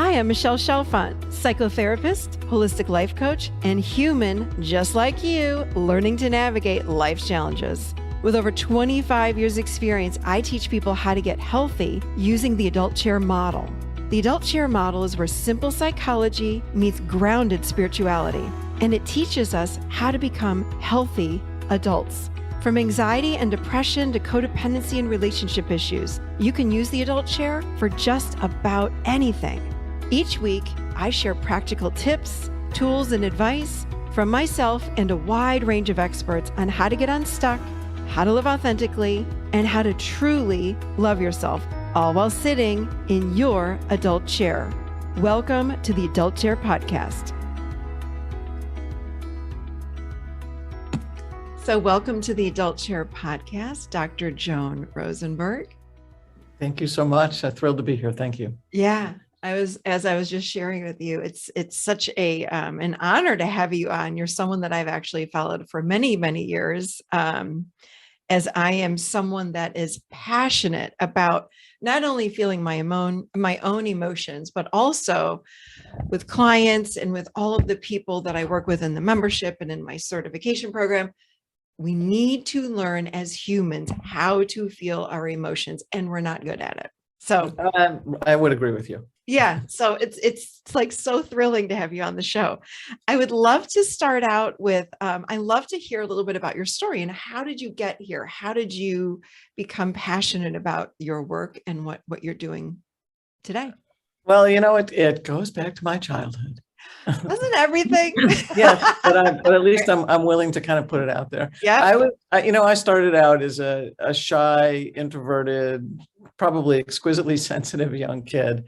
Hi, I'm Michelle Chalfant, psychotherapist, holistic life coach, and human just like you, learning to navigate life's challenges. With over 25 years experience, I teach people how to get healthy using the adult chair model. The adult chair model is where simple psychology meets grounded spirituality, and it teaches us how to become healthy adults. From anxiety and depression to codependency and relationship issues, you can use the adult chair for just about anything. Each week, I share practical tips, tools, and advice from myself and a wide range of experts on how to get unstuck, how to live authentically, and how to truly love yourself, all while sitting in your adult chair. Welcome to the Adult Chair Podcast. So welcome to the Adult Chair Podcast, Dr. Joan Rosenberg. Thank you so much. I'm thrilled to be here. Thank you. Yeah, as I was just sharing with you, it's such an honor to have you on. You're someone that I've actually followed for many, many years, as I am someone that is passionate about not only feeling my own emotions, but also with clients and with all of the people that I work with in the membership and in my certification program. We need to learn as humans how to feel our emotions, and we're not good at it. So I would agree with you. Yeah. So it's like so thrilling to have you on the show. I would love to start out with, I love to hear a little bit about your story and how did you get here? How did you become passionate about your work and what you're doing today? Well, it goes back to my childhood. Doesn't everything? Yeah, but at least I'm willing to kind of put it out there. Yeah. I started out as a shy, introverted, probably exquisitely sensitive young kid,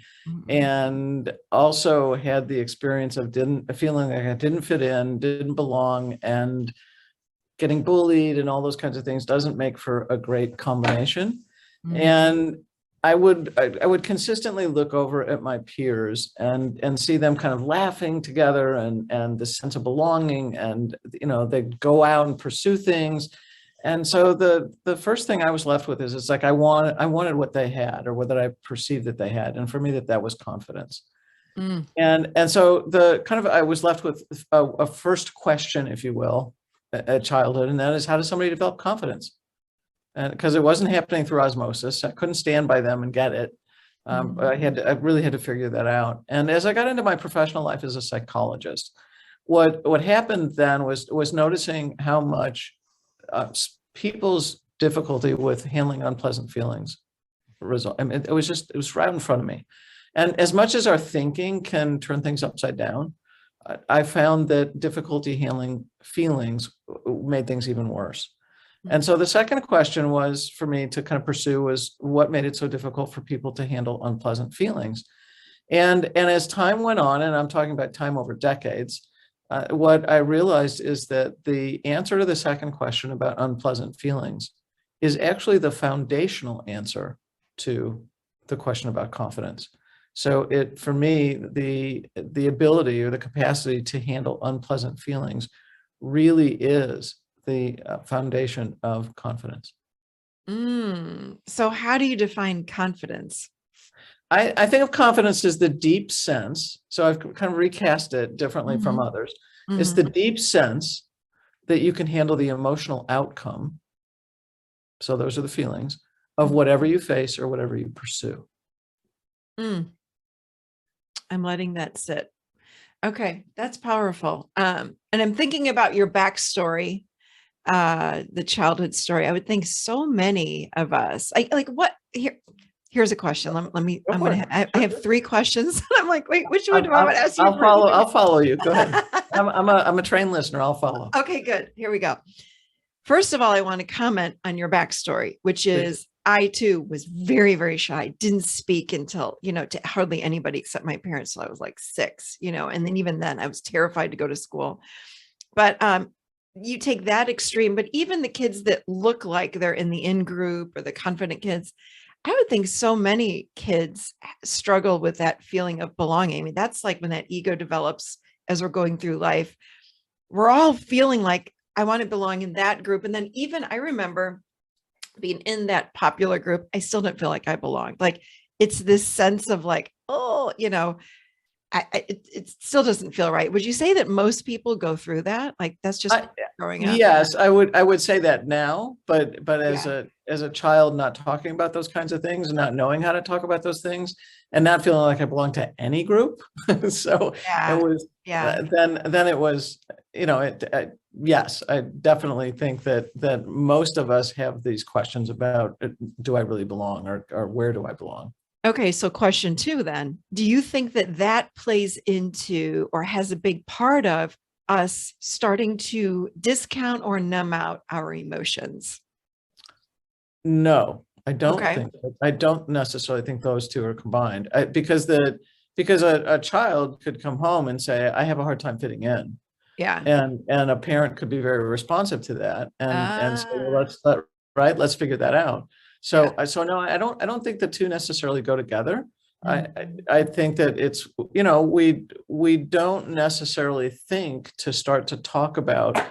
and also had the experience of feeling like I didn't fit in, didn't belong, and getting bullied and all those kinds of things doesn't make for a great combination. And I would consistently look over at my peers and see them kind of laughing together and the sense of belonging, and they'd go out and pursue things. And so the first thing I was left with is it's like I wanted what they had, or what I perceived that they had, and for me that was confidence. And so I was left with a first question, if you will, at childhood, and that is, how does somebody develop confidence? And because it wasn't happening through osmosis, I couldn't stand by them and get it. I really had to figure that out. And as I got into my professional life as a psychologist, what happened then was noticing how much people's difficulty with handling unpleasant feelings result. I mean, it was right in front of me. And as much as our thinking can turn things upside down, I found that difficulty handling feelings made things even worse. And so the second question was for me to kind of pursue was what made it so difficult for people to handle unpleasant feelings. And as time went on, and I'm talking about time over decades, what I realized is that the answer to the second question about unpleasant feelings is actually the foundational answer to the question about confidence. So for me, the ability or the capacity to handle unpleasant feelings really is the foundation of confidence. So how do you define confidence? I think of confidence as the deep sense. So I've kind of recast it differently from others. It's the deep sense that you can handle the emotional outcome. So those are the feelings of whatever you face or whatever you pursue. I'm letting that sit. Okay, that's powerful. And I'm thinking about your backstory, the childhood story. I would think so many of us, here's a question. I have three questions. I'm like, wait, which one do I want to ask you? I'll follow you. Go ahead. I'm a trained listener. I'll follow. Okay, good. Here we go. First of all, I want to comment on your backstory, which is I too was very, very shy. Didn't speak until, to hardly anybody except my parents. So I was like 6, and then even then I was terrified to go to school. But you take that extreme, but even the kids that look like they're in the in group or the confident kids, I would think so many kids struggle with that feeling of belonging. I mean, that's like when that ego develops as we're going through life. We're all feeling like I want to belong in that group. And then even I remember being in that popular group, I still didn't feel like I belonged. Like it's this sense of like, oh, it still doesn't feel right. Would you say that most people go through that? Like that's just growing up? Yes, I would say that now, but Yeah. as a child, not talking about those kinds of things and not knowing how to talk about those things and not feeling like I belong to any group. So it Yeah. was Yeah. then it was, yes, I definitely think that most of us have these questions about do I really belong, or where do I belong? Okay, so question two then. Do you think that that plays into or has a big part of us starting to discount or numb out our emotions? No, Okay. I don't necessarily think those two are combined. Because a child could come home and say, I have a hard time fitting in. Yeah. And a parent could be very responsive to that and say, well, Ah, let's figure that out. yeah. So no, I don't think the two necessarily go together. Mhm. I think that it's, we don't necessarily think to start to talk about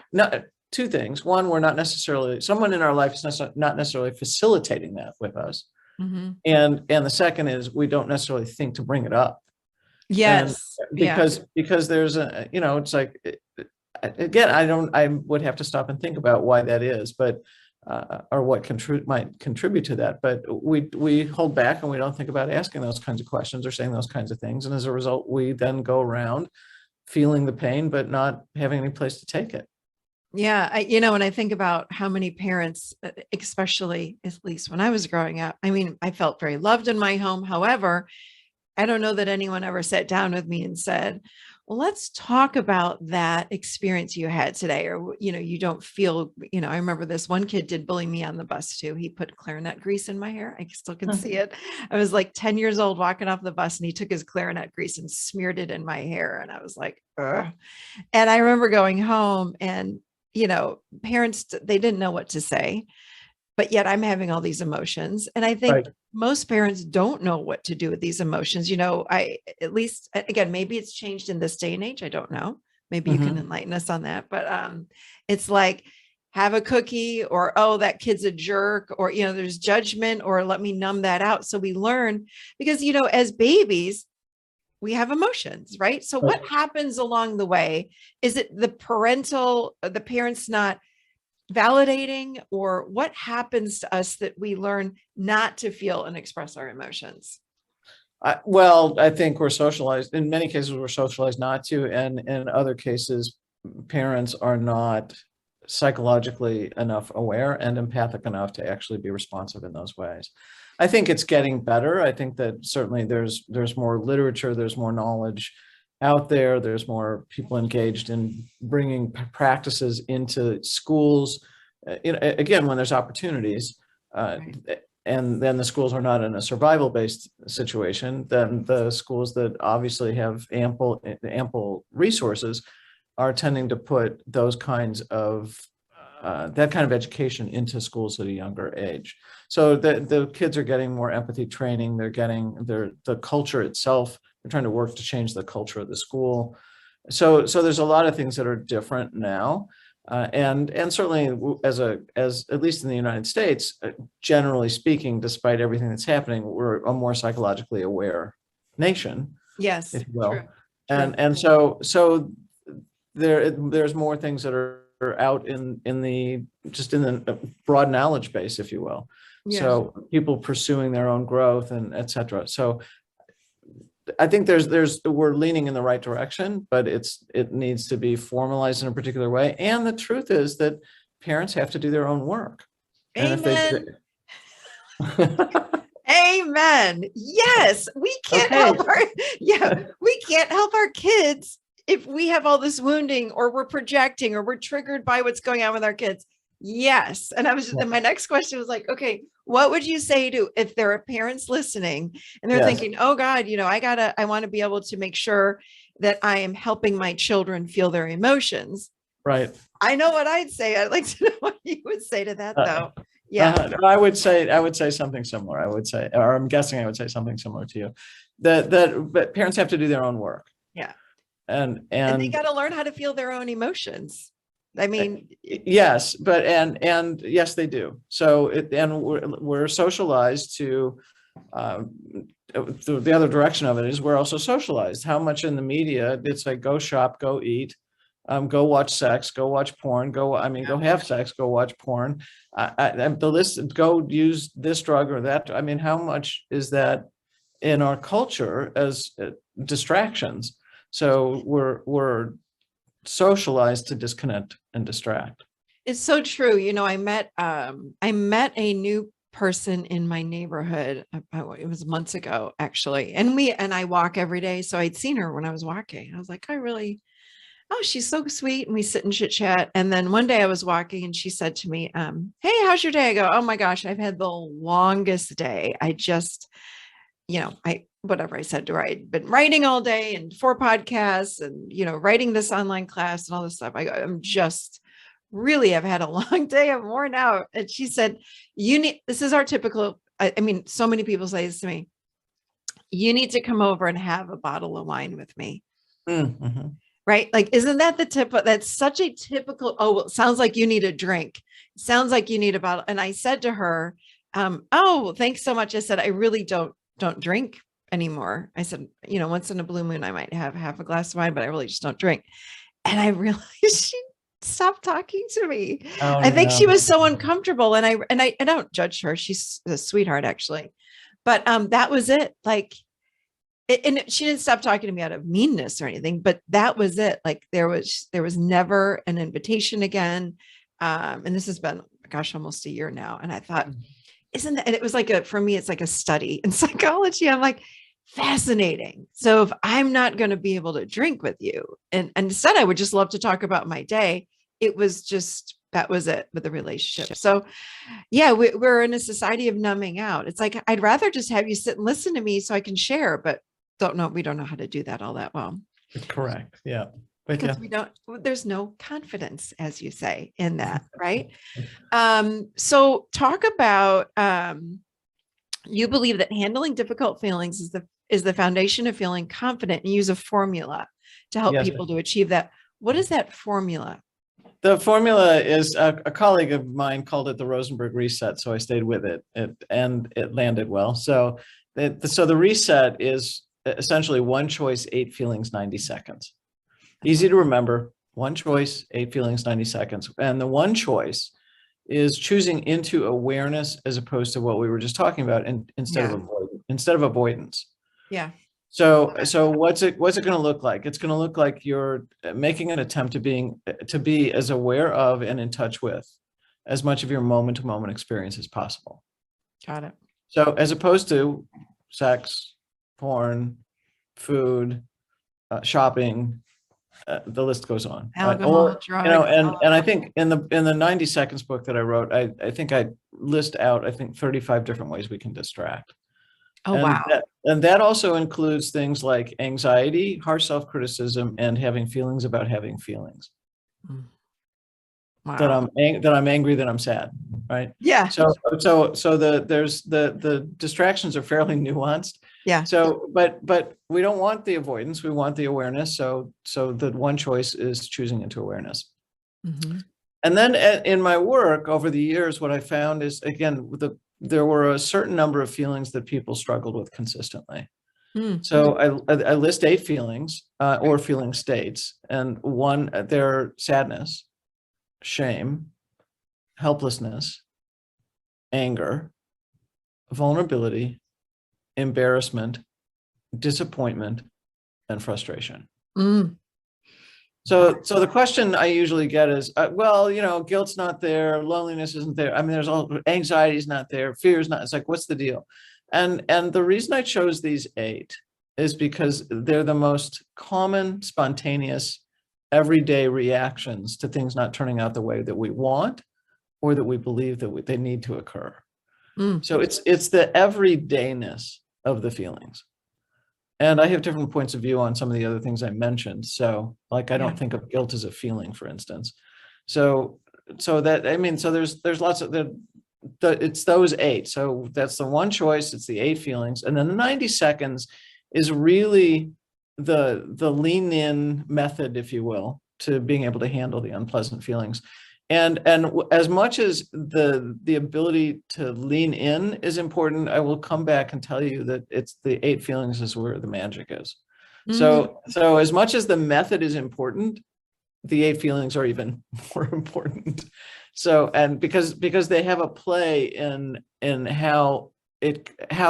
two things. One, we're not necessarily, someone in our life is not necessarily facilitating that with us. Mhm. And the second is we don't necessarily think to bring it up. And Yes. Yeah. because there's it's like, again, I would have to stop and think about why that is, but or what might contribute to that. But we hold back and we don't think about asking those kinds of questions or saying those kinds of things. And as a result, we then go around feeling the pain, but not having any place to take it. Yeah, when I think about how many parents, especially at least when I was growing up, I mean, I felt very loved in my home. However, I don't know that anyone ever sat down with me and said, well, let's talk about that experience you had today. Or, you don't feel, I remember this one kid did bully me on the bus too. He put clarinet grease in my hair. I still can see it. I was like 10 years old walking off the bus and he took his clarinet grease and smeared it in my hair. And I was like, ugh. And I remember going home and, parents, they didn't know what to say, but yet I'm having all these emotions. And I think Right. most parents don't know what to do with these emotions. At least, again, maybe it's changed in this day and age. I don't know. Maybe you can Mhm. enlighten us on that. But it's like, have a cookie, or, oh, that kid's a jerk, or, there's judgment, or let me numb that out. So we learn because, as babies, we have emotions, right? So Right. what happens along the way? Is it the parents not validating, or what happens to us that we learn not to feel and express our emotions? Well, I think we're socialized. In many cases, we're socialized not to, and in other cases, parents are not psychologically enough aware and empathic enough to actually be responsive in those ways. I think it's getting better. I think that certainly there's more literature, there's more knowledge out there, there's more people engaged in bringing practices into schools. Again, when there's opportunities. Right. And then the schools are not in a survival-based situation, then the schools that obviously have ample resources are tending to put those kinds of that kind of education into schools at a younger age. So the kids are getting more empathy training. They're getting the culture itself. They're trying to work to change the culture of the school. So there's a lot of things that are different now. And certainly as at least in the United States, generally speaking, despite everything that's happening, we're a more psychologically aware nation, Yes. if you will. True. True. And so there's more things that are out in the broad knowledge base, if you will. Yeah. So people pursuing their own growth and et cetera. So I think we're leaning in the right direction, but it needs to be formalized in a particular way. And the truth is that parents have to do their own work. And if they, Amen. Amen. Yes, we can't okay, help we can't help our kids if we have all this wounding, or we're projecting, or we're triggered by what's going on with our kids. Yes. And my next question was like, okay, what would you say to if there are parents listening and they're yes, thinking, oh God, I want to be able to make sure that I am helping my children feel their emotions. right. I know what I'd say. I'd like to know what you would say to that though. Yeah. I would say something similar. I would say, or I'm guessing I would say something similar to you, but parents have to do their own work. Yeah. And And they got to learn how to feel their own emotions. I mean, yes, and yes, they do. So and we're socialized to the other direction of it is we're also socialized. How much in the media it's like go shop, go eat, go watch sex, go watch porn, go have sex, go watch porn. The list, go use this drug or that. I mean, how much is that in our culture as distractions? So we're socialized to disconnect and distract. It's so true. You know, I met a new person in my neighborhood. It was months ago, actually. And I walk every day. So I'd seen her when I was walking. I was like, oh, she's so sweet. And we sit and chit chat. And then one day I was walking and she said to me, hey, how's your day? I go, oh my gosh, I've had the longest day. I just, whatever I said to her, I'd been writing all day and 4 podcasts and, writing this online class and all this stuff. I've had a long day. I'm worn out. And she said, this is our typical, so many people say this to me, you need to come over and have a bottle of wine with me. Mm-hmm. Right? Like, isn't that that's such a typical, oh, well, it sounds like you need a drink. It sounds like you need a bottle. And I said to her, oh, thanks so much. I said, I really don't drink anymore. I said, once in a blue moon, I might have half a glass of wine, but I really just don't drink. And I realized she stopped talking to me. Oh, I think she was so uncomfortable. And I don't judge her. She's a sweetheart, actually. But that was it. Like, and she didn't stop talking to me out of meanness or anything, but that was it. Like there was never an invitation again. And this has been, gosh, almost a year now. And I thought, isn't that, and it was like for me, it's like a study in psychology. I'm like, fascinating. So if I'm not going to be able to drink with you, and instead I would just love to talk about my day, it was just, that was it with the relationship. So yeah, we're in a society of numbing out. It's like, I'd rather just have you sit and listen to me so I can share, but we don't know how to do that all that well. Correct. Yeah. But because there's no confidence, as you say, in that. Right. So talk about, you believe that handling difficult feelings is the foundation of feeling confident, and use a formula to help people to achieve that. What is that formula? The formula is a colleague of mine called it the Rosenberg Reset. So I stayed with it, and it landed well. So the reset is essentially 1 choice, 8 feelings, 90 seconds. Easy to remember. 1 choice, 8 feelings, 90 seconds. And the 1 choice is choosing into awareness as opposed to what we were just talking about, instead of avoidance. Yeah. So what's it going to look like? It's going to look like you're making an attempt to be as aware of and in touch with as much of your moment to moment experience as possible. Got it. So as opposed to sex, porn, food, shopping, the list goes on. Alcohol, drugs, and I think in the 90 seconds book that I wrote, I think I list out 35 different ways we can distract. Oh, wow. And that also includes things like anxiety, harsh self-criticism, and having feelings about having feelings. Wow. That I'm angry, that I'm sad, right? Yeah. So the distractions are fairly nuanced. Yeah. So, but we don't want the avoidance. We want the awareness. So the 1 choice is choosing into awareness. Mm-hmm. And then in my work over the years, what I found is, again, there were a certain number of feelings that people struggled with consistently. Mm-hmm. So I list 8 feelings or feeling states, and they're sadness, shame, helplessness, anger, vulnerability, embarrassment, disappointment, and frustration. Mm. So the question I usually get is, guilt's not there, loneliness isn't there. I mean, there's all, anxiety's not there, fear's not. It's like, what's the deal? And the reason I chose these 8 is because they're the most common, spontaneous, everyday reactions to things not turning out the way that we want or that we believe that they need to occur. Mm. So it's the everydayness of the feelings. And I have different points of view on some of the other things I mentioned. So like, I don't think of guilt as a feeling, for instance. So there's lots of it's those 8. So that's the 1 choice. It's the 8 feelings. And then the 90 seconds is really the lean in method, if you will, to being able to handle the unpleasant feelings. As much as the ability to lean in is important, I will come back and tell you that it's the 8 feelings is where the magic is. So as much as the method is important, the 8 feelings are even more important. So, and because they have a play in how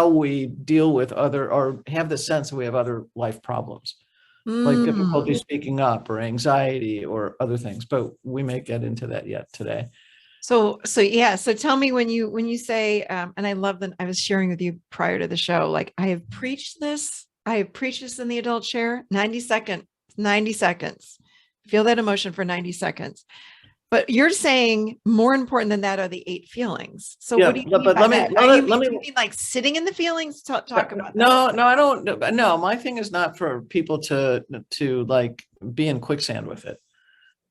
we deal with other, or have the sense that we have other life problems, like difficulty speaking up or anxiety or other things, but we may get into that yet today. So yeah. So tell me when you say, and I love that I was sharing with you prior to the show, like I have preached this in the adult chair, 90 seconds, feel that emotion for 90 seconds. But you're saying more important than that are the 8 feelings. So yeah, what do you mean but by let that? me You mean like sitting in the feelings? Talk about that. No, I don't. No, my thing is not for people to like be in quicksand with it.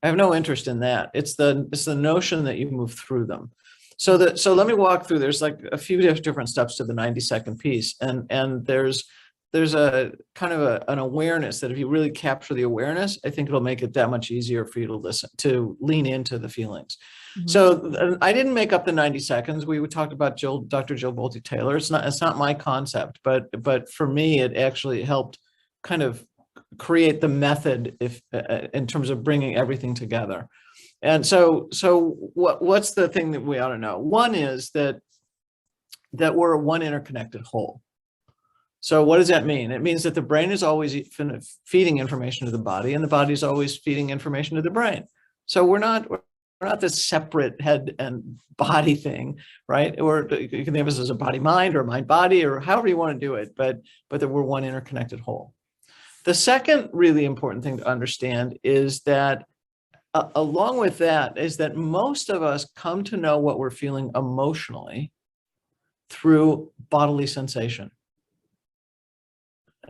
I have no interest in that. It's the notion that you move through them. So let me walk through. There's like a few different steps to the 90-second piece, and there's a kind of an awareness that if you really capture the awareness, I think it'll make it that much easier for you to lean into the feelings. So I didn't make up the 90 seconds. We talked about Dr. Jill Bolte Taylor. It's not my concept, but for me, it actually helped kind of create the method in terms of bringing everything together. And so what's the thing that we ought to know? One is that we're one interconnected whole. So what does that mean? It means that the brain is always feeding information to the body, and the body is always feeding information to the brain. So we're not this separate head and body thing, right? Or you can think of us as a body-mind or mind-body or however you want to do it, but that we're one interconnected whole. The second really important thing to understand is that along with that is that most of us come to know what we're feeling emotionally through bodily sensation.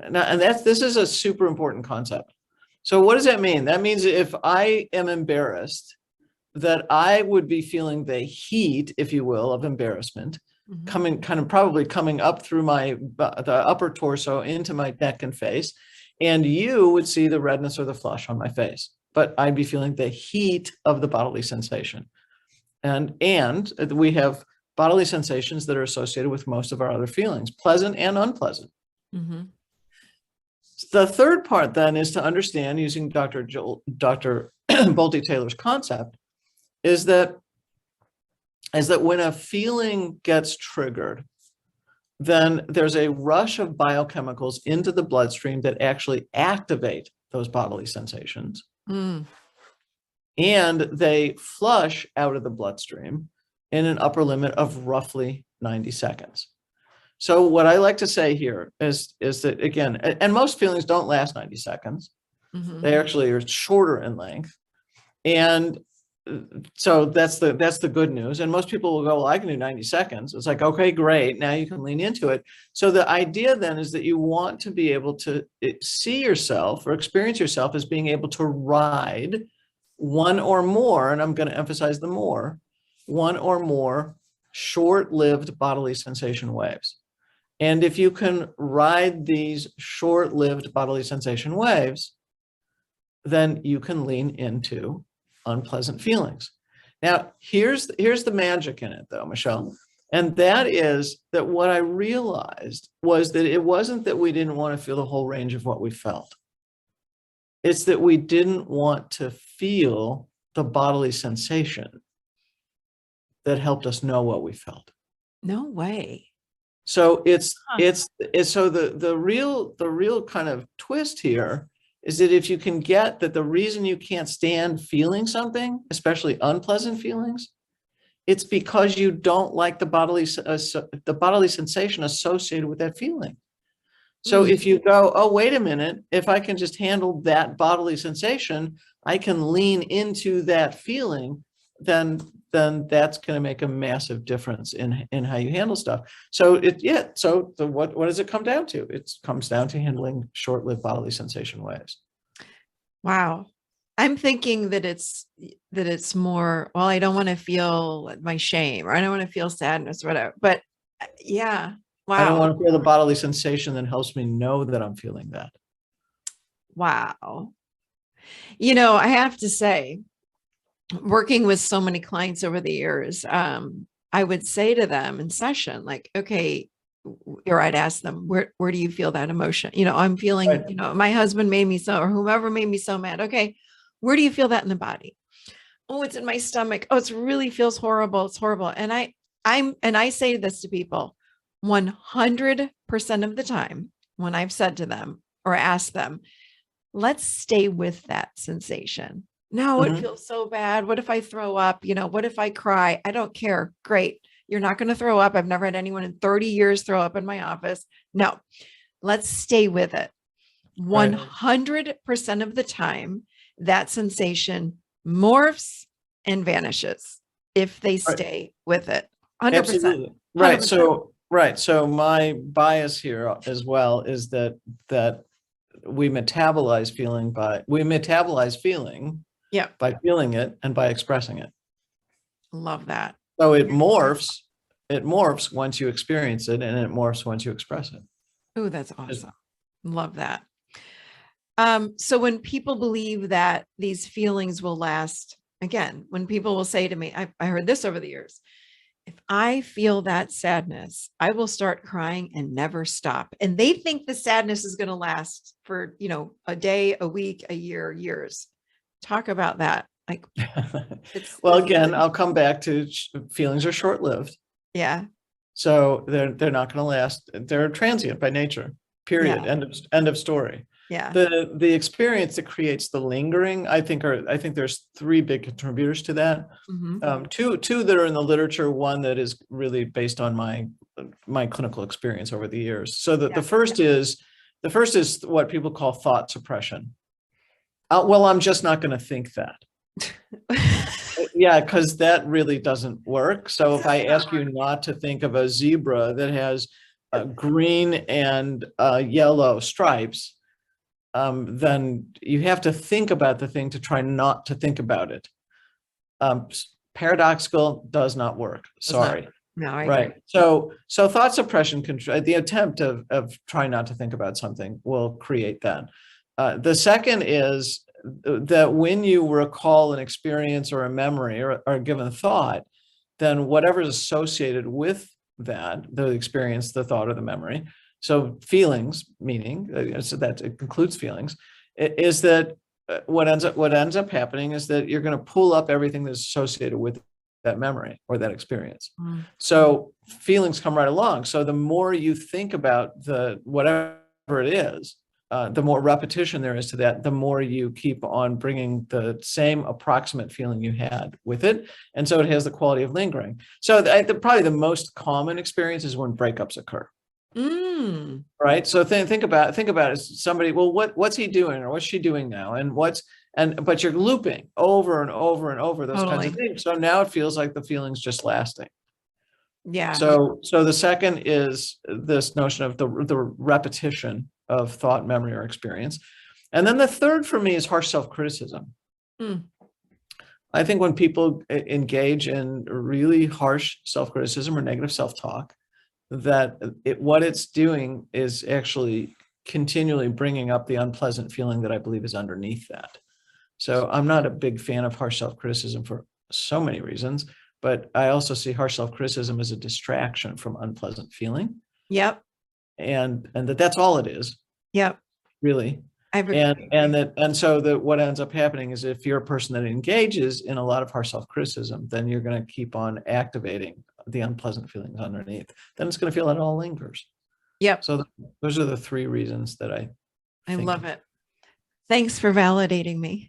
Now, and this is a super important concept. So what does that mean? That means if I am embarrassed, that I would be feeling the heat, if you will, of embarrassment, probably coming up through the upper torso into my neck and face, and you would see the redness or the flush on my face, but I'd be feeling the heat of the bodily sensation. And we have bodily sensations that are associated with most of our other feelings, pleasant and unpleasant. The third part then is to understand, using Dr. Bolte Taylor's concept, is that when a feeling gets triggered, then there's a rush of biochemicals into the bloodstream that actually activate those bodily sensations. And they flush out of the bloodstream in an upper limit of roughly 90 seconds. So what I like to say here is that, again, and most feelings don't last 90 seconds. They actually are shorter in length. And so that's the good news. And most people will go, well, I can do 90 seconds. It's like, okay, great. Now you can lean into it. So the idea then is that you want to be able to see yourself or experience yourself as being able to ride one or more, and I'm going to emphasize the more, one or more short-lived bodily sensation waves. And if you can ride these short-lived bodily sensation waves, then you can lean into unpleasant feelings. Now, here's the magic in it, though, Michelle. And that is that what I realized was that it wasn't that we didn't want to feel the whole range of what we felt. It's that we didn't want to feel the bodily sensation that helped us know what we felt. No way. So it's so the real kind of twist here is that if you can get that the reason you can't stand feeling something, especially unpleasant feelings, it's because you don't like the bodily sensation associated with that feeling. So if you go, oh, wait a minute, if I can just handle that bodily sensation, I can lean into that feeling, then that's going to make a massive difference in how you handle stuff. So what does it come down to? It comes down to handling short-lived bodily sensation waves. Wow. I'm thinking that it's more, well, I don't want to feel my shame, or I don't want to feel sadness or whatever. But yeah. Wow. I don't want to feel the bodily sensation that helps me know that I'm feeling that. Wow. I have to say, working with so many clients over the years, I would say to them in session, like, okay, or I'd ask them, where do you feel that emotion? I'm feeling, Right. my husband made me so, or whomever made me so mad. Okay. Where do you feel that in the body? Oh, it's in my stomach. Oh, it's really feels horrible. It's horrible. And I say this to people 100% of the time when I've said to them or asked them, let's stay with that sensation. No, it Mhm. feels so bad. What if I throw up? What if I cry? I don't care. Great. You're not going to throw up. I've never had anyone in 30 years throw up in my office. No, let's stay with it. Right. 100% of the time, that sensation morphs and vanishes if they Right. stay with it. 100%. Absolutely. Right. 100%. So my bias here as well is that we metabolize feeling Yeah. by feeling it and by expressing it. Love that. So it morphs once you experience it, and it morphs once you express it. Oh, that's awesome. Love that. So when people believe that these feelings will last, again, when people will say to me, I heard this over the years, if I feel that sadness, I will start crying and never stop. And they think the sadness is going to last for, a day, a week, a year, years. Talk about that. Like, Well, again, I'll come back to feelings are short-lived. Yeah. So they're not going to last. They're transient by nature. Period. Yeah. End of story. Yeah. The experience that creates the lingering, I think there's three big contributors to that. Mm-hmm. Two that are in the literature, one that is really based on my clinical experience over the years. So the first is what people call thought suppression. Well, I'm just not going to think that. Yeah, because that really doesn't work. So if I ask you not to think of a zebra that has green and yellow stripes, then you have to think about the thing to try not to think about it. Paradoxical does not work. Sorry. No, I right. agree. So thought suppression, the attempt of trying not to think about something will create that. The second is that when you recall an experience or a memory or a given thought, then whatever is associated with that, the experience, the thought, or the memory, so feelings, meaning, so that includes feelings, is that what ends up happening is that you're going to pull up everything that's associated with that memory or that experience. Mm. So feelings come right along. So the more you think about whatever it is, the more repetition there is to that, the more you keep on bringing the same approximate feeling you had with it. And so it has the quality of lingering. So probably the most common experience is when breakups occur. Mm. Right. So think about it. Somebody, well, what's he doing or what's she doing now? But you're looping over and over and over those kinds of things. So now it feels like the feeling's just lasting. Yeah. So the second is this notion of the repetition of thought, memory, or experience. And then the third for me is harsh self-criticism. Mm. I think when people engage in really harsh self-criticism or negative self-talk, that what it's doing is actually continually bringing up the unpleasant feeling that I believe is underneath that. So I'm not a big fan of harsh self-criticism for so many reasons, but I also see harsh self-criticism as a distraction from unpleasant feeling. Yep. And that's all it is. Yep. Really. So what ends up happening is if you're a person that engages in a lot of harsh self-criticism, then you're going to keep on activating the unpleasant feelings underneath. Then it's going to feel that it all lingers. Yep. So those are the three reasons that I love it. Thanks for validating me.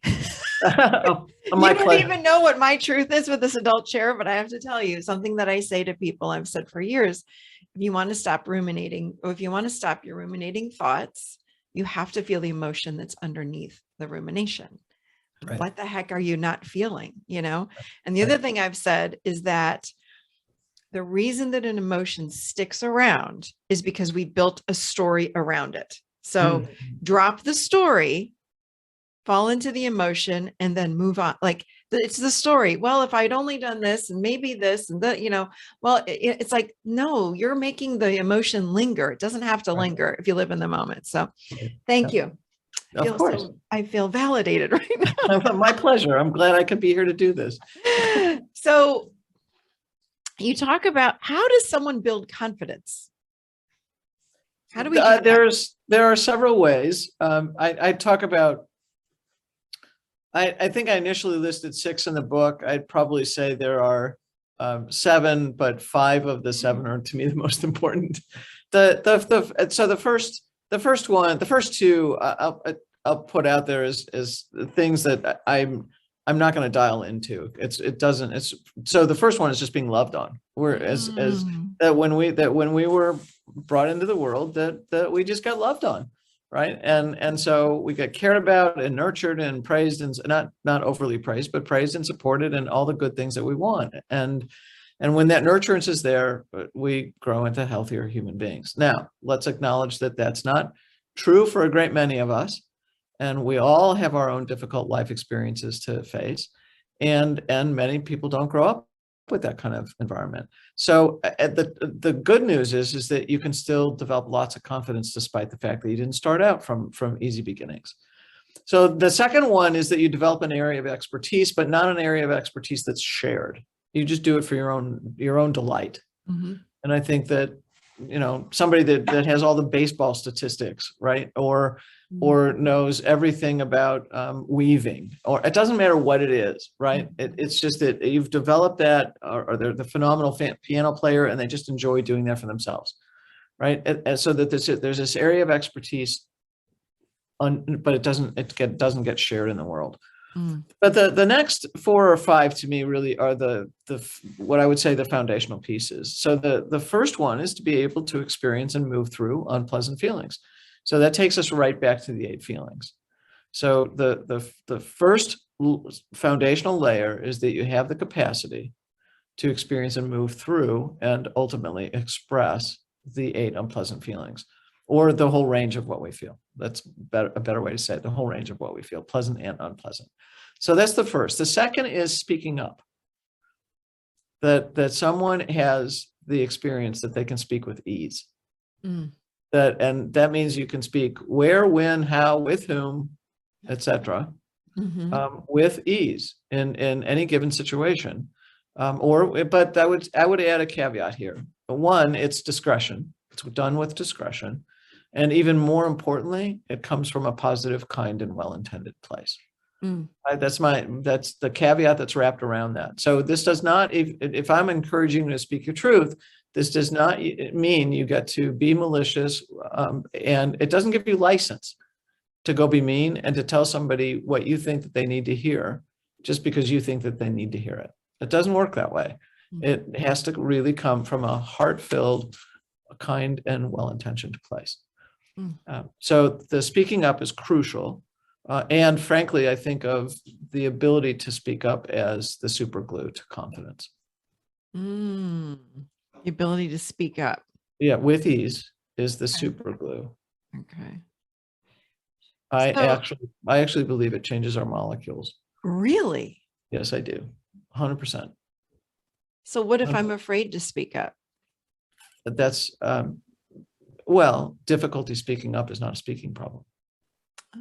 Oh, you don't even know what my truth is with this adult chair, but I have to tell you something that I say to people, I've said for years. If you want to stop ruminating, or if you want to stop your ruminating thoughts, you have to feel the emotion that's underneath the rumination. Right. What the heck are you not feeling? And the other thing I've said is that the reason that an emotion sticks around is because we built a story around it. So drop the story, fall into the emotion, and then move on. Like it's the story. Well, if I'd only done this and maybe this and that, well, it's like, no, you're making the emotion linger. It doesn't have to linger if you live in the moment. So thank you. Of course. I feel validated right now. My pleasure. I'm glad I could be here to do this. So you talk about, how does someone build confidence? How do we do that? There are several ways. I talk about, I think I initially listed 6 in the book. I'd probably say there are 7, but 5 of the 7 are to me the most important. So the first 2 I'll put out there is things that I'm not going to dial into. So the first one is just being loved on. That when we were brought into the world, that we just got loved on, right? And so we get cared about and nurtured and praised, and not overly praised, but praised and supported, and all the good things that we want. And when that nurturance is there, we grow into healthier human beings. Now, let's acknowledge that that's not true for a great many of us. And we all have our own difficult life experiences to face. And many people don't grow up with that kind of environment. So the good news is that you can still develop lots of confidence despite the fact that you didn't start out from easy beginnings. So the second one is that you develop an area of expertise, but not an area of expertise that's shared. You just do it for your own delight. Mm-hmm. And I think that, somebody that has all the baseball statistics, right? Or knows everything about weaving, or it doesn't matter what it is, right? It's just that you've developed that, or they're the phenomenal piano player and they just enjoy doing that for themselves, right? And so that there's this area of expertise, but it doesn't get shared in the world. But the next 4 or 5 to me really are the what I would say the foundational pieces. So the first one is to be able to experience and move through unpleasant feelings. So that takes us right back to the 8 feelings. So the first foundational layer is that you have the capacity to experience and move through and ultimately express the 8 unpleasant feelings, or the whole range of what we feel. That's a better way to say it, the whole range of what we feel, pleasant and unpleasant. So that's the first. The second is speaking up. That someone has the experience that they can speak with ease. And that means you can speak where, when, how, with whom, etc., with ease in any given situation. But I would add a caveat here. One, it's discretion. It's done with discretion. And even more importantly, it comes from a positive, kind, and well-intended place. Right? That's the caveat that's wrapped around that. So this does not, if I'm encouraging you to speak your truth, this does not mean you get to be malicious, and it doesn't give you license to go be mean and to tell somebody what you think that they need to hear just because you think that they need to hear it. It doesn't work that way. It has to really come from a heart-filled, kind, and well-intentioned place. So the speaking up is crucial. And frankly, I think of the ability to speak up as the super glue to confidence. The ability to speak up. Yeah, with ease is the super glue. Okay. I actually believe it changes our molecules. Really? Yes, I do. 100%. So what if I'm afraid to speak up? That's, difficulty speaking up is not a speaking problem.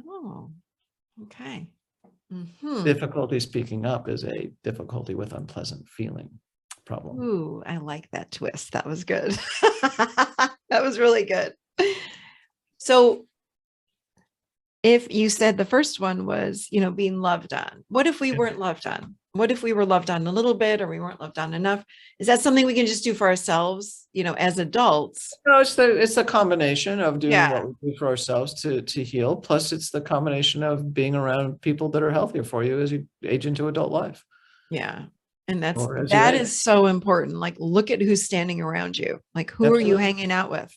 Oh, okay. Difficulty speaking up is a difficulty with unpleasant feeling problem. Ooh, I like that twist. That was good. That was really good. So if you said the first one was, being loved on, what if we weren't loved on? What if we were loved on a little bit, or we weren't loved on enough? Is that something we can just do for ourselves, as adults? No, it's the combination of doing what we do for ourselves to heal. Plus it's the combination of being around people that are healthier for you as you age into adult life. Yeah. And that is so important. Like, look at who's standing around you. Like, who Absolutely. Are you hanging out with?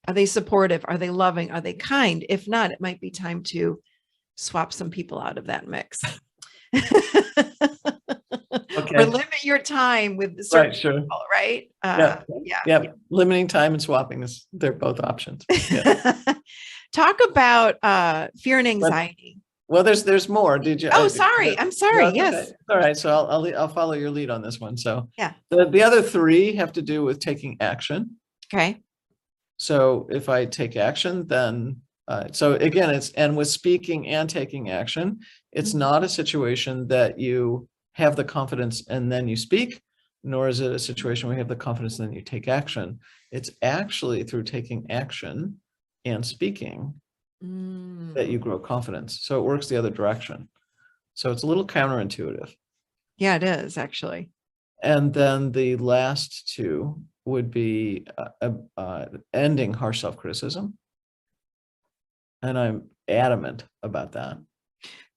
Are they supportive? Are they loving? Are they kind? If not, it might be time to swap some people out of that mix. Okay. Or limit your time with certain people, right? Yeah. Limiting time and swapping this, they're both options. Yeah. Talk about fear and anxiety. Well, there's more. Did you? Oh, sorry. I'm sorry. No, yes. Okay. All right. So I'll follow your lead on this one. So yeah. The other 3 have to do with taking action. Okay. So if I take action, then So again, and with speaking and taking action, it's not a situation that you have the confidence and then you speak, nor is it a situation where you have the confidence and then you take action. It's actually through taking action and speaking that you grow confidence. So it works the other direction. So it's a little counterintuitive. Yeah, it is actually. And then the last two would be ending harsh self-criticism. And I'm adamant about that.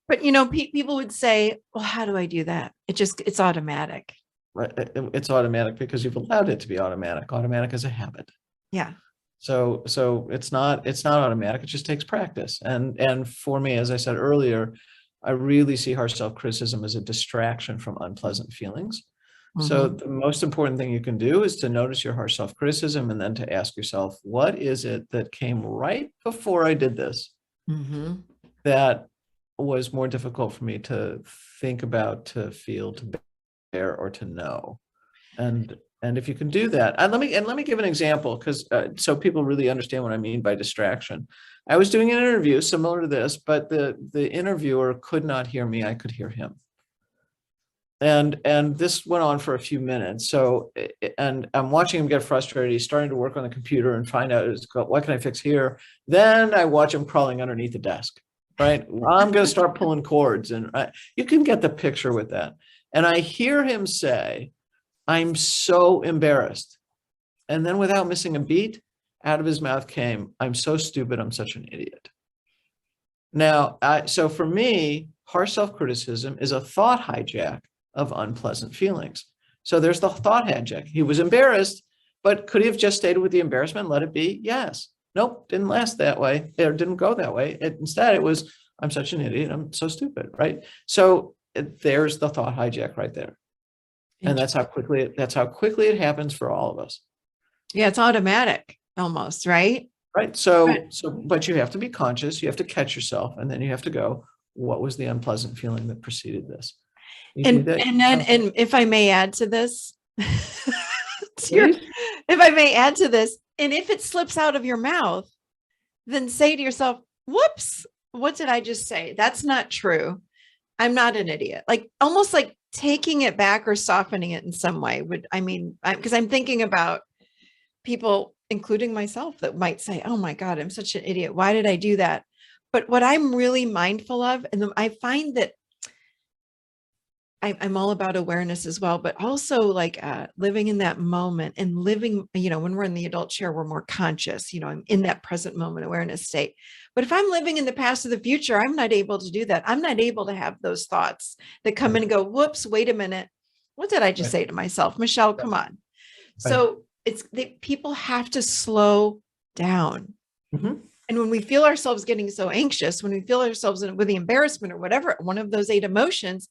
But, people would say, well, how do I do that? It's automatic. Right. It's automatic because you've allowed it to be automatic. Automatic is a habit. Yeah. So it's not automatic. It just takes practice. And for me, as I said earlier, I really see harsh self-criticism as a distraction from unpleasant feelings. So the most important thing you can do is to notice your harsh self-criticism and then to ask yourself, what is it that came right before I did this that was more difficult for me to think about, to feel, to bear, or to know? And if you can do that, and let me give an example, because so people really understand what I mean by distraction. I was doing an interview similar to this, but the interviewer could not hear me. I could hear him. And this went on for a few minutes. So, and I'm watching him get frustrated. He's starting to work on the computer and find out what can I fix here. Then I watch him crawling underneath the desk, right? I'm going to start pulling cords, and you can get the picture with that. And I hear him say, I'm so embarrassed. And then without missing a beat, out of his mouth came, I'm so stupid, I'm such an idiot. Now, so for me, harsh self-criticism is a thought hijack of unpleasant feelings. So there's the thought hijack. He was embarrassed, but could he have just stayed with the embarrassment, let it be? Yes. Nope, didn't last that way. It didn't go that way. Instead, it was, I'm such an idiot, I'm so stupid, right? So there's the thought hijack right there. And that's how quickly it happens for all of us. Yeah, it's automatic almost, right? Right. But you have to be conscious, you have to catch yourself, and then you have to go, what was the unpleasant feeling that preceded this? And if I may add to this, if I may add to this, and if it slips out of your mouth, then say to yourself, whoops, what did I just say? That's not true. I'm not an idiot. Like almost like taking it back or softening it in some way because I'm thinking about people, including myself, that might say, oh my God, I'm such an idiot. Why did I do that? But what I'm really mindful of, and I find that I'm all about awareness as well, but also like living in that moment and living, when we're in the adult chair, we're more conscious, I'm in that present moment awareness state. But if I'm living in the past or the future, I'm not able to do that. I'm not able to have those thoughts that come in and go, whoops, wait a minute. What did I just say to myself? Michelle, come on. So people have to slow down. And when we feel ourselves getting so anxious, when we feel ourselves with the embarrassment or whatever, one of those 8 emotions,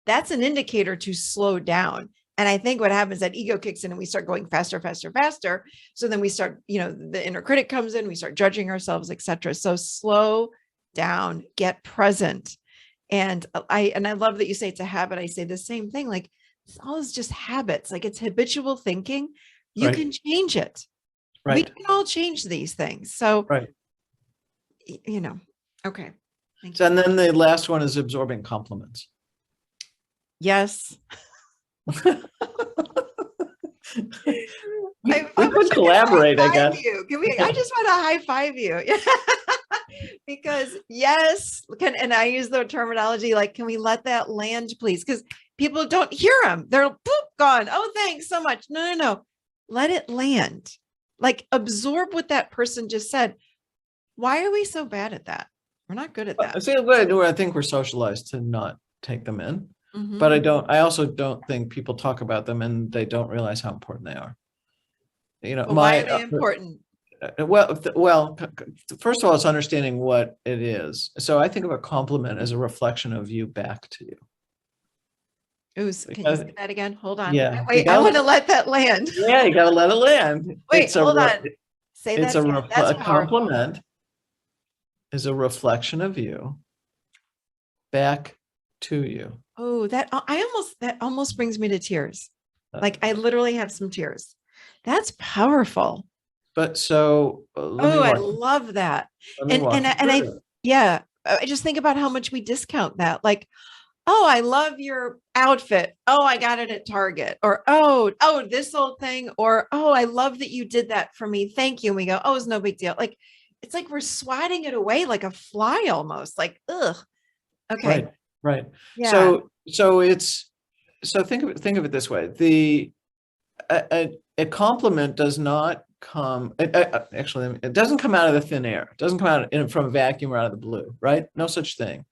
that's an indicator to slow down. And I think what happens is that ego kicks in and we start going faster, faster, faster. So then we start, the inner critic comes in, we start judging ourselves, etc. So slow down, get present. And I love that you say it's a habit. I say the same thing, like all is just habits. Like it's habitual thinking. You can change it. We can all change these things. So, okay. So, and then the last one is absorbing compliments. Yes. We could collaborate, I guess. I just want to high five you. Because yes, and I use the terminology like, can we let that land, please? Because people don't hear them. They're boop, gone. Oh, thanks so much. No. Let it land. Like absorb what that person just said. Why are we so bad at that? We're not good at that. I think we're socialized to not take them in. But I also don't think people talk about them and they don't realize how important they are. Why are they important? Well, first of all, it's understanding what it is. So I think of a compliment as a reflection of you back to you. Ooh, can you say that again? Hold on. Yeah. Wait, I want to let that land. Yeah, you got to let it land. Wait, hold on. Say that again. A compliment is a reflection of you back to you. Oh, that almost brings me to tears. Like I literally have some tears. That's powerful. But so let me Oh, I walk. love that. Let me And walk and you I- and I through it. yeah, I just think about how much we discount that. Like, oh, I love your outfit. Oh, I got it at Target. Or oh, this old thing. Or oh, I love that you did that for me. Thank you. And we go, oh, it's no big deal. Like, it's like we're swatting it away like a fly almost. Like, ugh. Okay. Right, right. Yeah. So it's think of it this way. A compliment does not come, actually, it doesn't come out of the thin air. It doesn't come from a vacuum or out of the blue, right? No such thing.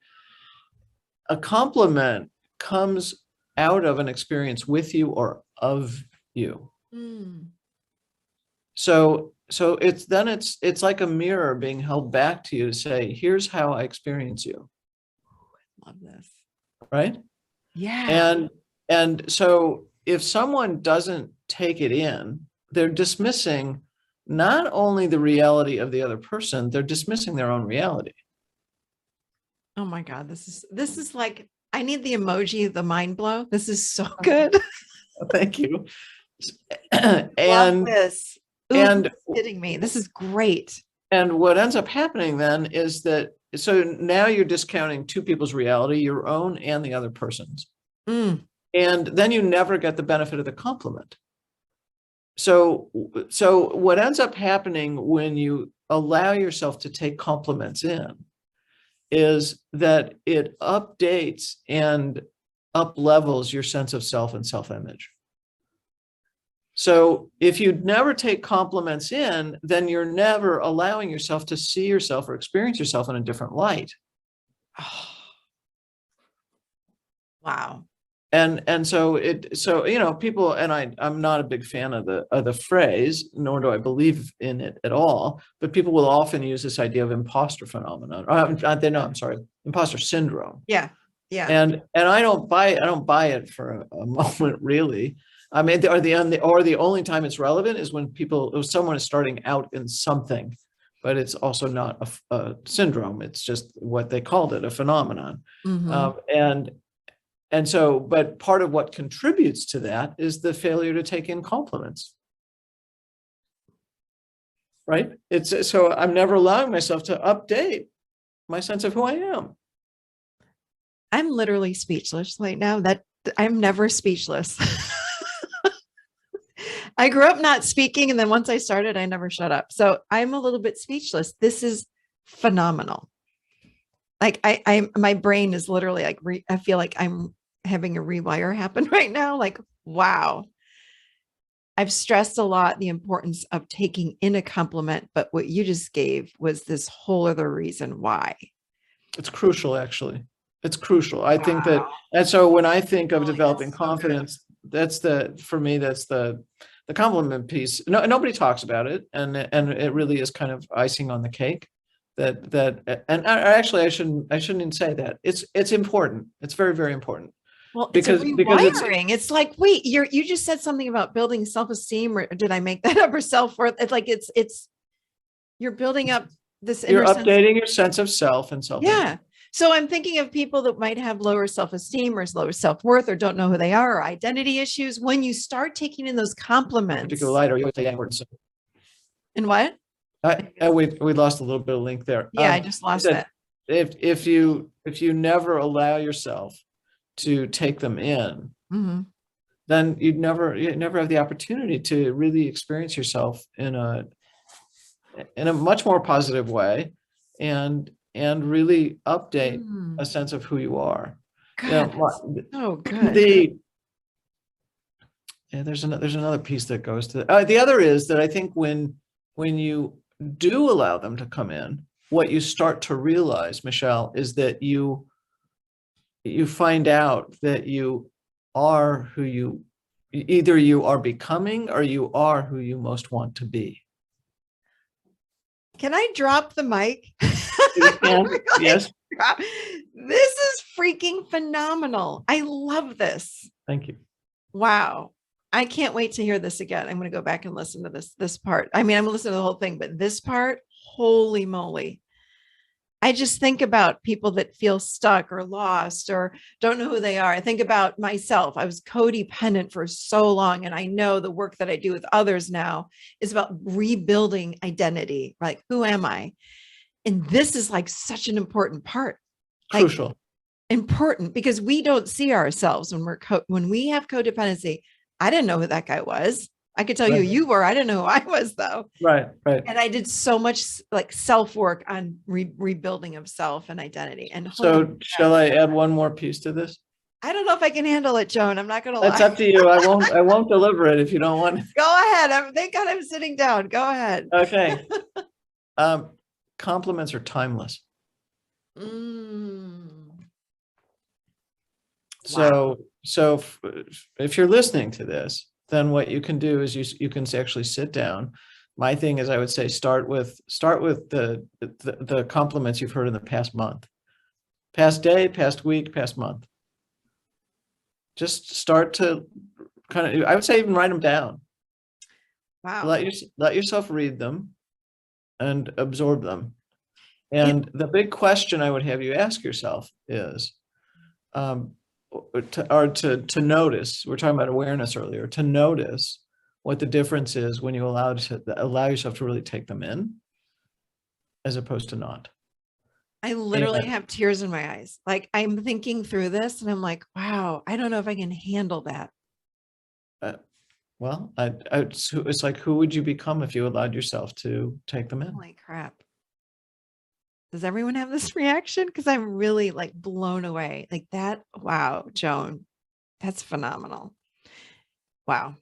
A compliment comes out of an experience with you or of you. Mm, So it's like a mirror being held back to you to say, here's how I experience you, love this. right? Yeah. And so if someone doesn't take it in, they're dismissing not only the reality of the other person, they're dismissing their own reality. Oh my God. This is like, I need the emoji of the mind blow. This is so good. Thank you. Love And this. Ooh, and kidding me. This is great. and what ends up happening then is that, so now you're discounting two people's reality, your own and the other person's. Mm. And then you never get the benefit of the compliment. So what ends up happening when you allow yourself to take compliments in is that it updates and up levels your sense of self and self-image. So if you never take compliments in, then you're never allowing yourself to see yourself or experience yourself in a different light. Oh, wow. And so people, and I'm not a big fan of the phrase, nor do I believe in it at all, but people will often use this idea of imposter phenomenon. I'm sorry, imposter syndrome. Yeah. Yeah. And I don't buy it for a moment, really. I mean, the only time it's relevant is when someone is starting out in something, but it's also not a syndrome. It's just what they called it, a phenomenon. Mhm. And so, but part of what contributes to that is the failure to take in compliments, right? So I'm never allowing myself to update my sense of who I am. I'm literally speechless right now. That I'm never speechless. I grew up not speaking, and then once I started, I never shut up. So I'm a little bit speechless. This is phenomenal. Like my brain is literally like, I feel like I'm having a rewire happen right now. Like, wow. I've stressed a lot the importance of taking in a compliment, but what you just gave was this whole other reason why. It's crucial, actually. It's crucial. I think that, Wow. and so when I think of Oh, developing that's so good. confidence, for me, that's the compliment piece. No, nobody talks about it, and it really is kind of icing on the cake. Actually, I shouldn't even say that. It's important. It's very, very important. Well, it's a Because rewiring. It's like, wait, you just said something about building self-esteem, or did I make that up, or self-worth? It's like you're building up this you're inner sense. updating your sense of self and self-image. Yeah. So I'm thinking of people that might have lower self-esteem or lower self-worth, or don't know who they are, or identity issues. When you start taking in those compliments. Particular light, or you would say important. And what? We lost a little bit of link there. Yeah, I just lost that. If you never allow yourself to take them in, Mhm. then you never have the opportunity to really experience yourself in a much more positive way, and really update a sense of who you are. God, so good. There's another piece that goes to the other is that I think when you do allow them to come in, what you start to realize, Michelle, is that you find out that you are who you either you are becoming, or you are who you most want to be. Can I drop the mic? Yes. This is freaking phenomenal. I love this. Thank you. Wow. I can't wait to hear this again. I'm going to go back and listen to this part. I mean, I'm going to listen to the whole thing, but this part, holy moly. I just think about people that feel stuck or lost or don't know who they are. I think about myself. I was codependent for so long. And I know the work that I do with others now is about rebuilding identity. Like, who am I? And this is like such an important part. Like, Crucial. important because we don't see ourselves when when we have codependency. I didn't know who that guy was. I could tell you who you were. I didn't know who I was though. Right. And I did so much like self work on rebuilding of self and identity. And so shall I add one more piece to this? I don't know if I can handle it, Joan. I'm not going to lie. That's up to you. I won't deliver it if you don't want it. Go ahead. Thank God I'm sitting down. Go ahead. Okay. Compliments are timeless. So if you're listening to this, then what you can do is you can actually sit down. My thing is, I would say start with the compliments you've heard in the past month, past day, past week, past month. Just start to kind of, I would say even write them down. Wow. Let yourself read them and absorb them. And the big question I would have you ask yourself is, to notice, we're talking about awareness earlier, to notice what the difference is when you allow yourself to really take them in as opposed to not. I literally have tears in my eyes. Like, I'm thinking through this and I'm like, wow, I don't know if I can handle that. Well, it's like, who would you become if you allowed yourself to take them in? Holy crap. Does everyone have this reaction? Because I'm really like blown away like that. Wow, Joan, that's phenomenal. Wow.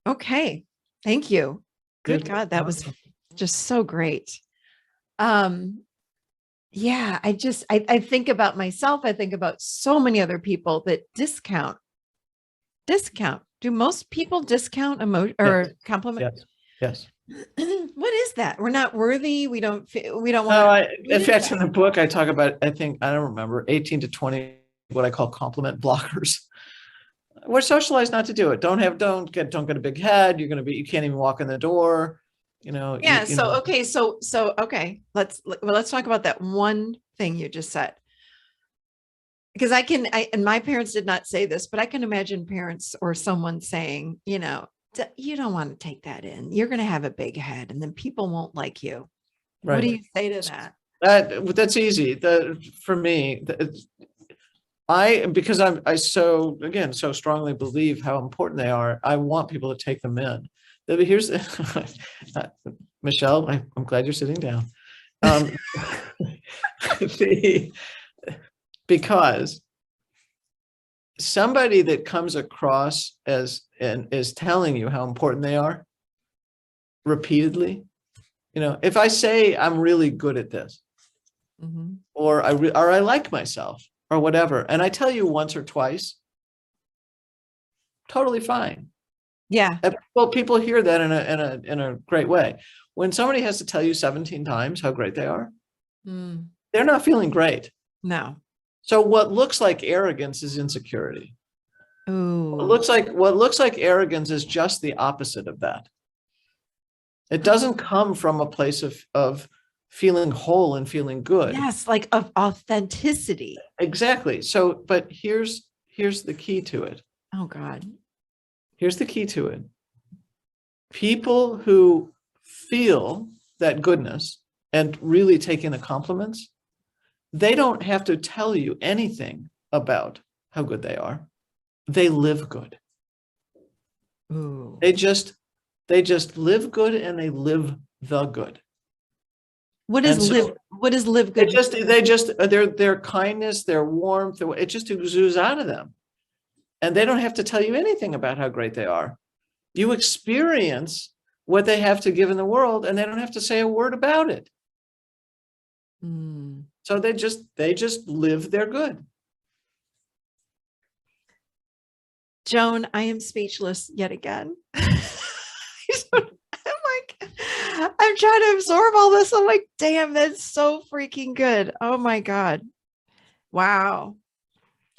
Okay. Thank you. Good God. That was just so great. Yeah, I think about myself. I think about so many other people that discount. Do most people discount or compliment? Yes. What is that? We're not worthy. We don't want to. In fact, in the book, I talk about, I don't remember, 18 to 20, what I call compliment blockers. We're socialized not to do it. Don't get a big head. You can't even walk in the door. Yeah. Okay. Let's talk about that one thing you just said. Because and my parents did not say this, but I can imagine parents or someone saying, you don't want to take that in. You're going to have a big head and then people won't like you. Right. What do you say to that? That's easy. For me, because I so strongly believe how important they are. I want people to take them in. Here's Michelle, I'm glad you're sitting down. Because somebody that comes across as and is telling you how important they are repeatedly, if I say I'm really good at this, or I like myself or whatever, and I tell you once or twice, totally fine. Yeah. Well, people hear that in a great way. When somebody has to tell you 17 times how great they are, they're not feeling great. No. So what looks like arrogance is insecurity. Ooh. What looks like arrogance is just the opposite of that. It doesn't come from a place of feeling whole and feeling good. Yes, like of authenticity. Exactly. So, but here's the key to it. Oh God. Here's the key to it. People who feel that goodness and really take in the compliments, they don't have to tell you anything about how good they are. They live good. Ooh. They just live good and they live the good. What is live good? Their kindness, their warmth, it just oozes out of them. And they don't have to tell you anything about how great they are. You experience what they have to give in the world and they don't have to say a word about it. So they just live their good. Joan, I am speechless yet again. I'm trying to absorb all this. I'm like, damn, that's so freaking good. Oh my God. Wow.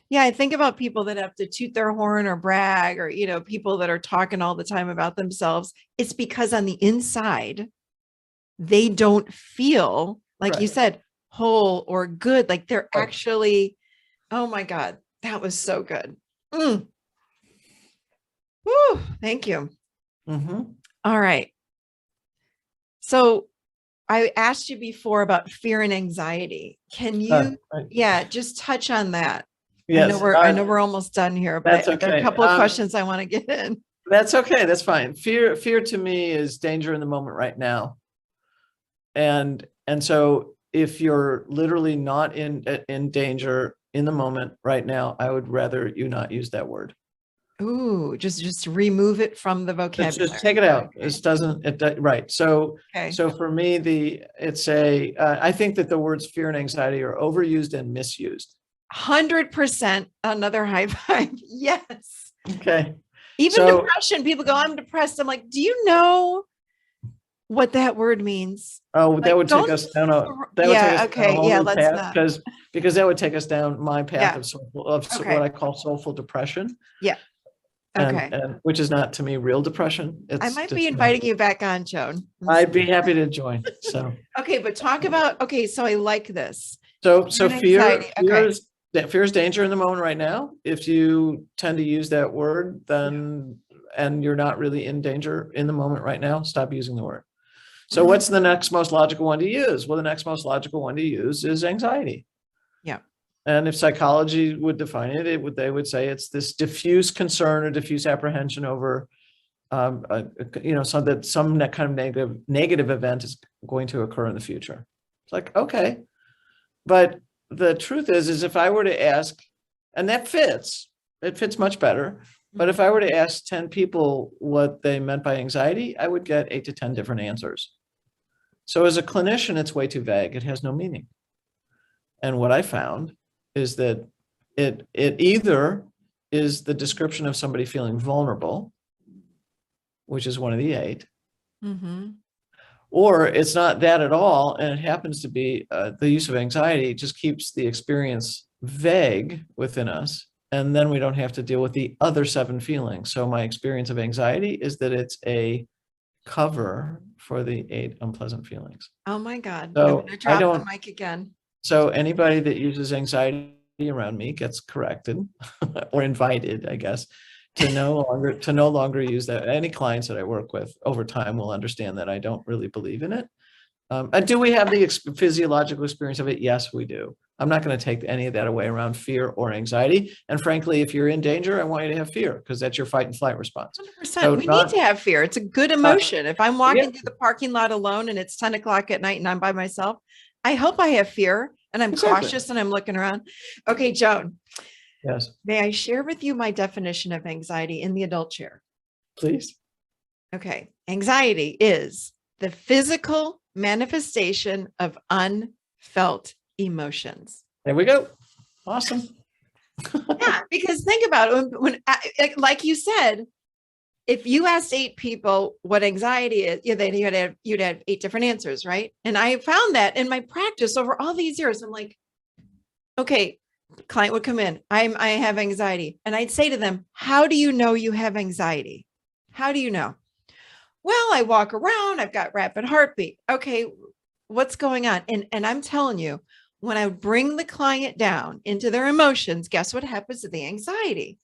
Yeah, I think about people that have to toot their horn or brag or, people that are talking all the time about themselves. It's because on the inside, they don't feel like you Correct. said, whole or good. Like they're Right. actually, oh my God, that was so good. Mm. Woo, thank you. Mhm. All right. So I asked you before about fear and anxiety. Can you, Right. yeah, just touch on that? Yes, I know we're almost done here, but that's I got a okay. couple of questions I want to get in. That's okay. That's fine. Fear to me is danger in the moment right now. And so if you're literally not in danger in the moment right now, I would rather you not use that word. Ooh, just remove it from the vocabulary. Just take it out. Okay. Right. So Okay. for me, I think that the words fear and anxiety are overused and misused. 100% another high five. Yes. Okay. Even So depression, people go, I'm depressed. I'm like, do you know what that word means? that Like, would take don't, us down yeah, a okay. whole Yeah, new let's path not. because that would take us down my path Yeah. of what Okay. I call soulful depression. Yeah. Okay. And which is not to me real depression. I It's might just, be inviting you back on, Joan. I'd be happy to join. So Okay, but talk about, okay, so I like this. so Anxiety. Okay. fear is danger in the moment right now. If you tend to use that word, then and you're not really in danger in the moment right now, stop using the word. So Mhm. what's the next most logical one to use? Well, the next most logical one to use is anxiety. Yeah. And if psychology would define it, they would say it's this diffuse concern or diffuse apprehension over, so that some kind of negative event is going to occur in the future. It's like, okay, but the truth is if I were to ask, and it fits much better. But if I were to ask 10 people what they meant by anxiety, I would get 8 to 10 different answers. So as a clinician, it's way too vague. It has no meaning. And what I found is that it either is the description of somebody feeling vulnerable, which is one of the 8, Mm-hmm. or it's not that at all. And it happens to be the use of anxiety just keeps the experience vague within us. And then we don't have to deal with the other 7 feelings. So my experience of anxiety is that it's a cover for the 8 unpleasant feelings. Oh my God. I'm So going to I drop the don't, mic again. so anybody that uses anxiety around me gets corrected or invited, I guess, to no longer use that. Any clients that I work with over time will understand that I don't really believe in it. And do we have the physiological experience of it? Yes, we do. I'm not going to take any of that away around fear or anxiety. And frankly, if you're in danger, I want you to have fear because that's your fight and flight response. 100%. So We need to have fear. It's a good emotion. If I'm yeah, walking through the parking lot alone and it's 10 o'clock at night and I'm by myself, I hope I have fear and I'm exactly. cautious and I'm looking around. Okay, Joan, Yes, may I share with you my definition of anxiety in the adult chair? please. Okay. Anxiety is the physical manifestation of unfelt emotions. There we go. Awesome. Yeah, because think about it. Like you said, if you asked 8 people what anxiety is, you'd have 8 different answers, right? And I found that in my practice over all these years, I'm like, okay, client would come in, I have anxiety. And I'd say to them, how do you know you have anxiety? How do you know? Well, I walk around, I've got rapid heartbeat. Okay, what's going on? And I'm telling you, when I bring the client down into their emotions, guess what happens to the anxiety?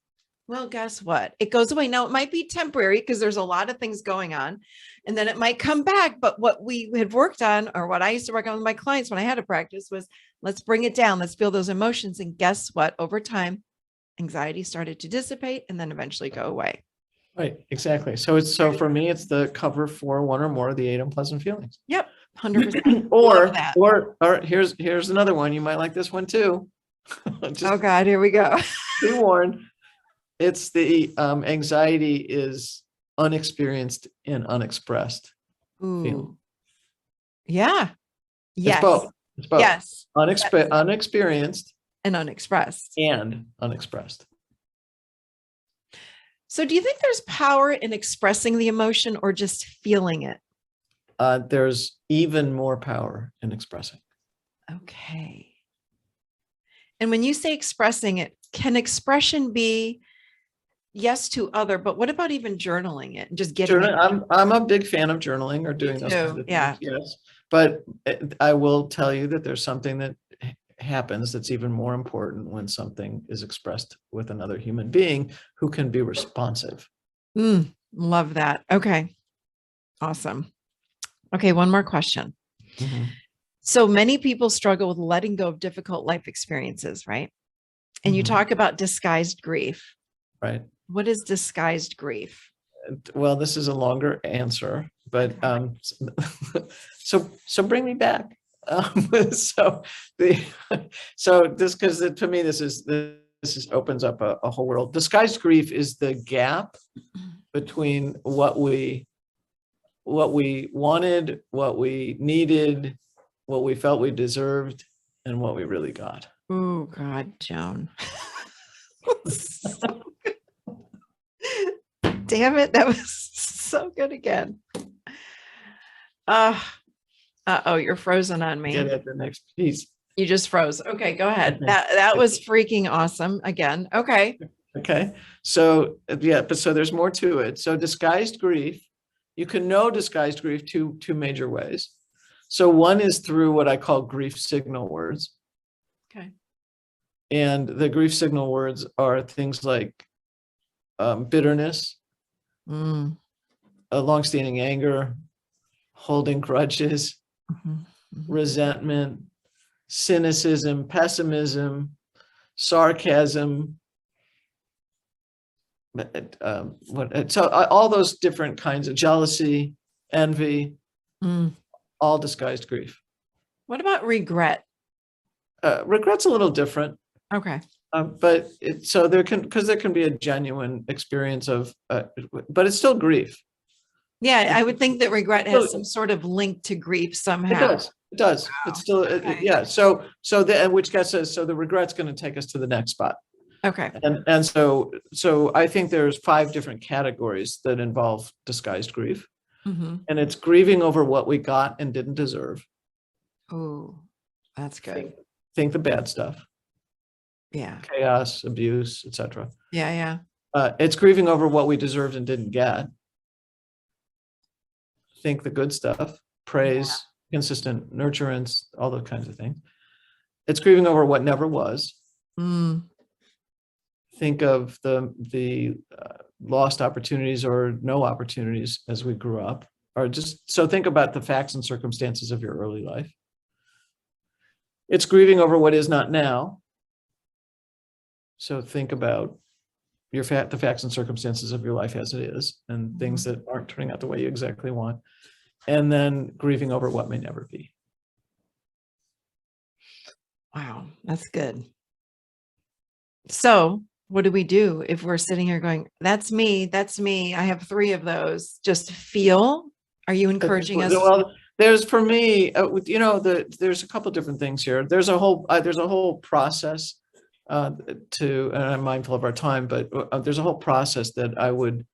Well, guess what? It goes away. Now, it might be temporary because there's a lot of things going on, and then it might come back. But what we had worked on, or what I used to work on with my clients when I had a practice, was let's bring it down. Let's feel those emotions. And guess what? Over time, anxiety started to dissipate and then eventually go away. Right, exactly. So for me, it's the cover for one or more of the 8 unpleasant feelings. Yep, 100%. Or here's another one. You might like this one too. Oh God, here we go. Be warned. It's the anxiety is unexperienced and unexpressed feeling. Yeah. Yes. It's both. It's both. Yes. Unexperienced and unexpressed. And unexpressed. So do you think there's power in expressing the emotion or just feeling it? There's even more power in expressing. Okay. And when you say expressing it, can expression be yes to other, but what about even journaling it and just getting it? I'm a big fan of journaling or doing those kinds of things. Yeah. Yes. But I will tell you that there's something that happens that's even more important when something is expressed with another human being who can be responsive. Love that. Okay. Awesome. Okay. One more question. Mm-hmm. So many people struggle with letting go of difficult life experiences, right? And you talk about disguised grief. Right. What is disguised grief? Well, this is a longer answer, but so bring me back. So this, because to me this opens up a whole world. Disguised grief is the gap between what we wanted, what we needed, what we felt we deserved, and what we really got. Oh God, Joan. Damn it. That was so good again. Oh, you're frozen on me. Get at the next piece. You just froze. Okay, go ahead. That was freaking awesome again. Okay. Okay. So but so there's more to it. So disguised grief, you can know disguised grief two major ways. So one is through what I call grief signal words. Okay. And the grief signal words are things like bitterness, a longstanding anger, holding grudges, resentment, cynicism, pessimism, sarcasm. So all those different kinds of jealousy, envy, all disguised grief. What about regret? Regret's a little different. Okay. But there can be a genuine experience of, but it's still grief. Yeah, I would think that regret has some sort of link to grief somehow. It does. Wow. It's still, okay. Yeah. So which gets us, so the regret's going to take us to the next spot. Okay. And so I think there's 5 different categories that involve disguised grief. And it's grieving over what we got and didn't deserve. Oh, that's good. Think the bad stuff. Yeah. Chaos, abuse, etc. Yeah. It's grieving over what we deserved and didn't get. Think the good stuff, praise, consistent nurturance, all those kinds of things. It's grieving over what never was. Think of the lost opportunities or no opportunities as we grew up, or just so think about the facts and circumstances of your early life. It's grieving over what is not now. So think about the facts and circumstances of your life as it is, and things that aren't turning out the way you exactly want. And then grieving over what may never be. Wow, that's good. So what do we do if we're sitting here going, that's me, I have 3 of those? Just feel? Are you encouraging us? Well, there's, for me, there's a couple of different things here. There's a whole process and I'm mindful of our time, but there's a whole process that I would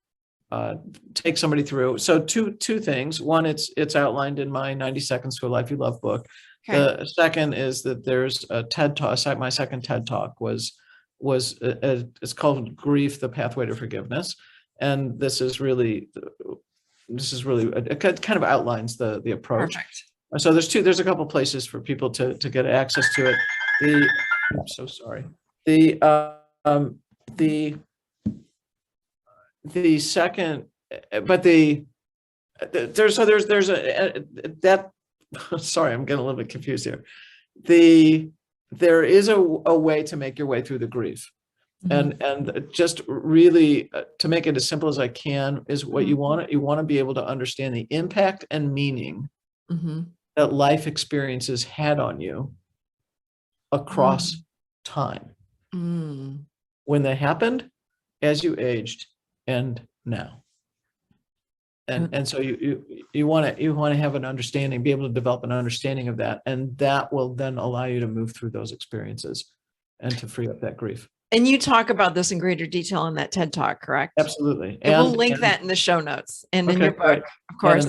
take somebody through. So two things. One, it's outlined in my 90 Seconds to a Life You Love book. Okay. The second is that there's a TED Talk. My second TED Talk was it's called Grief: The Pathway to Forgiveness, and this is really it kind of outlines the approach. Perfect. So there's a couple places for people to get access to it. I'm so sorry. The second, but there's that. Sorry, I'm getting a little bit confused here. There is a way to make your way through the grief, and just really to make it as simple as I can is what you want to be able to understand the impact and meaning that life experiences had on you across time. When they happened, as you aged, and now. And so you want to have an understanding, be able to develop an understanding of that, and that will then allow you to move through those experiences and to free up that grief. And you talk about this in greater detail in that TED Talk, correct? Absolutely. And we'll link that in the show notes and in your book, right. Of course.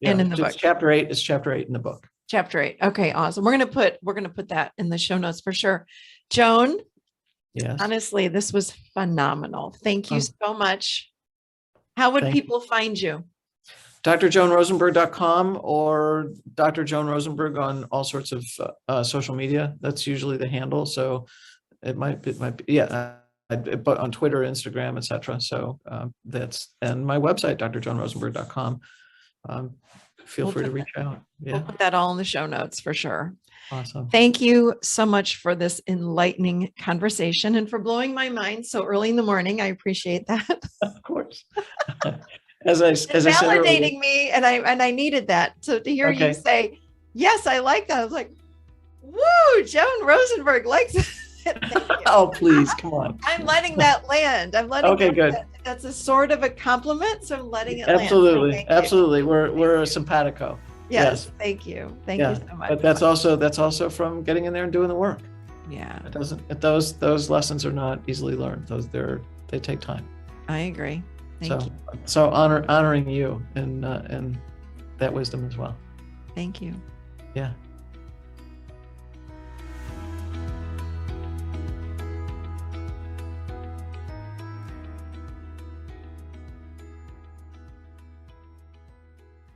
And in the book. Chapter 8 is chapter 8 in the book. Chapter 8. Okay, awesome. We're gonna put that in the show notes for sure. Joan, yes. Honestly, this was phenomenal. Thank you so much. How would people find you? drjoanrosenberg.com or Dr. Joan Rosenberg on all sorts of social media. That's usually the handle. So it might be, yeah, but on Twitter, Instagram, etc. So and my website, drjoanrosenberg.com. Feel free to reach out. Yeah. We'll put that all in the show notes for sure. Awesome. Thank you so much for this enlightening conversation and for blowing my mind so early in the morning. I appreciate that. Of course. As I said earlier, validating me, and I needed that. So to hear you say, yes, I like that. I was like, woo, Joan Rosenberg likes it. Oh, please, come on. I'm letting that land. I'm letting good. That's a sort of a compliment. So I'm letting it absolutely land. Absolutely. We're a simpatico. Yes. Thank you. Thank you so much. But that's also from getting in there and doing the work. Yeah. Those lessons are not easily learned. They take time. I agree. Thank you. So honoring you and that wisdom as well. Thank you. Yeah.